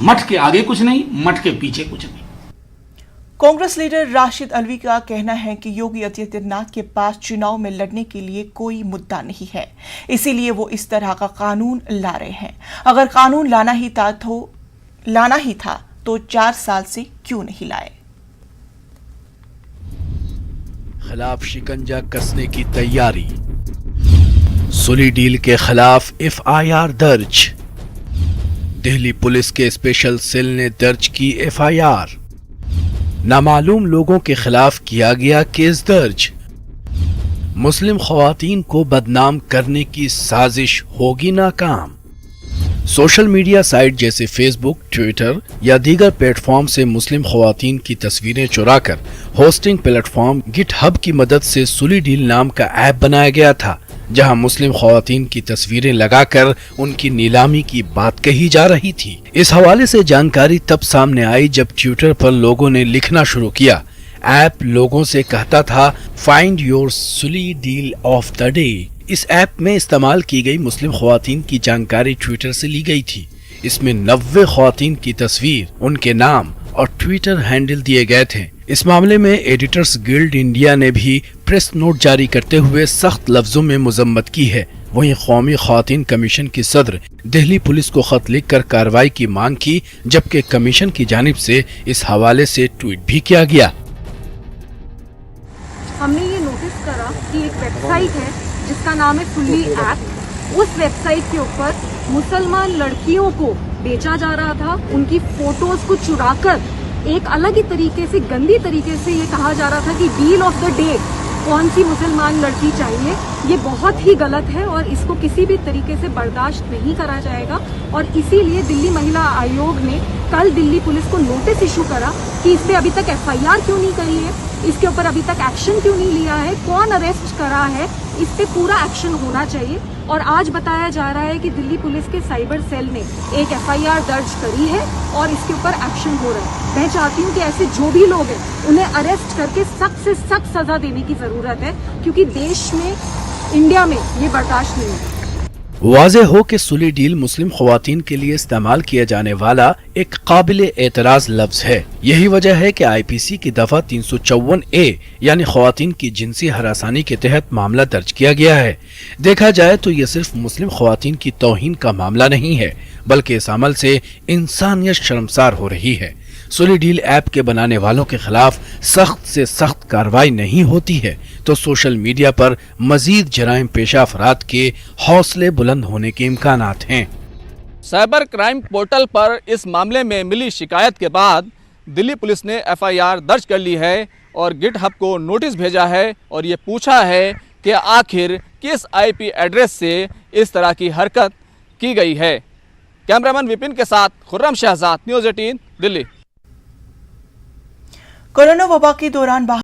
मठ के आगे कुछ नहीं, मठ के पीछे कुछ नहीं। कांग्रेस लीडर राशिद अल्वी का कहना है कि योगी आदित्यनाथ के पास चुनाव में लड़ने के लिए कोई मुद्दा नहीं है, इसीलिए वो इस तरह का कानून ला रहे हैं। अगर कानून लाना ही था तो 4 साल से क्यों नहीं लाए। खिलाफ शिकंजा कसने की तैयारी। सुली डील के खिलाफ एफआईआर दर्ज। दिल्ली पुलिस के स्पेशल सेल ने दर्ज की एफआईआर। नामालूम लोगों के खिलाफ किया गया केस दर्ज। मुस्लिम खवातीन को बदनाम करने की साजिश होगी नाकाम। सोशल मीडिया साइट जैसे फेसबुक, ट्विटर या दीगर प्लेटफॉर्म से मुस्लिम खवातीन की तस्वीरें चुराकर होस्टिंग प्लेटफॉर्म गिटहब की मदद से सुली डील नाम का ऐप बनाया गया था, जहां मुस्लिम खवातीन की तस्वीरें लगाकर उनकी नीलामी की बात कही जा रही थी। इस हवाले से जानकारी तब सामने आई जब ट्विटर पर लोगों ने लिखना शुरू किया। ऐप लोगों से कहता था, find your Sulli deal of the day. इस ऐप में इस्तेमाल की गई मुस्लिम खवातीन की जानकारी ट्विटर से ली गई थी। इसमें 90 खवातीन की तस्वीर, उनके नाम और ट्विटर हैंडल दिए गए थे। इस मामले में एडिटर्स गिल्ड इंडिया ने भी प्रेस नोट जारी करते हुए सख्त लफ्जों में मजम्मत की है। वहीं कौमी खवातीन कमीशन की सदर दिल्ली पुलिस को खत लिखकर कार्रवाई की मांग की, जबकि कमीशन की जानिब से इस हवाले से ट्वीट भी किया गया। हमने ये नोटिस करा कि एक वेबसाइट है जिसका नाम है सुली ऐप। उस वेबसाइट के ऊपर मुसलमान लड़कियों को बेचा जा रहा था, उनकी फोटोज को चुराकर एक अलग ही तरीके से, गंदी तरीके से ये कहा जा रहा था कि डील ऑफ द डे कौन सी मुसलमान लड़की चाहिए। ये बहुत ही गलत है और इसको किसी भी तरीके से बर्दाश्त नहीं करा जाएगा। और इसीलिए दिल्ली महिला आयोग ने कल दिल्ली पुलिस को नोटिस इशू करा कि इस पे अभी तक एफआईआर क्यों नहीं करी है, इसके ऊपर अभी तक एक्शन क्यों नहीं लिया है, कौन अरेस्ट करा है, इस पे पूरा एक्शन होना चाहिए। और आज बताया जा रहा है कि दिल्ली पुलिस के साइबर सेल ने एक एफआईआर दर्ज करी है और इसके ऊपर एक्शन हो रहा है। मैं चाहती हूँ कि ऐसे जो भी लोग हैं उन्हें अरेस्ट करके सख्त से सख्त सजा देने की जरूरत है, क्योंकि देश में, इंडिया में ये बर्दाश्त नहीं है। वाज़ेह हो कि सुली डील मुस्लिम खवातीन के लिए इस्तेमाल किया जाने वाला एक काबिले एतराज लफ्ज है। यही वजह है कि आईपीसी की दफा 354A यानी खवातीन की जिनसी हरासानी के तहत मामला दर्ज किया गया है। देखा जाए तो ये सिर्फ मुस्लिम खवातीन की तौहीन का मामला नहीं है, बल्कि इस अमल से इंसानियत शर्मसार हो रही है। सुली डील ऐप के बनाने वालों के खिलाफ सख्त से सख्त कार्रवाई नहीं होती है तो सोशल मीडिया पर मजीद जराइम पेशा अफराद के हौसले बुलंद होने के इम्कानात हैं। साइबर क्राइम पोर्टल पर इस मामले में मिली शिकायत के बाद दिल्ली पुलिस ने एफआईआर दर्ज कर ली है और गिटहब को नोटिस भेजा है और ये पूछा है कि आखिर किस आईपी एड्रेस से इस तरह की हरकत की गई है। कैमरामैन विपिन के साथ खुर्रम शहजाद, न्यूज़ 18 दिल्ली। कोरोना वबा के दौरान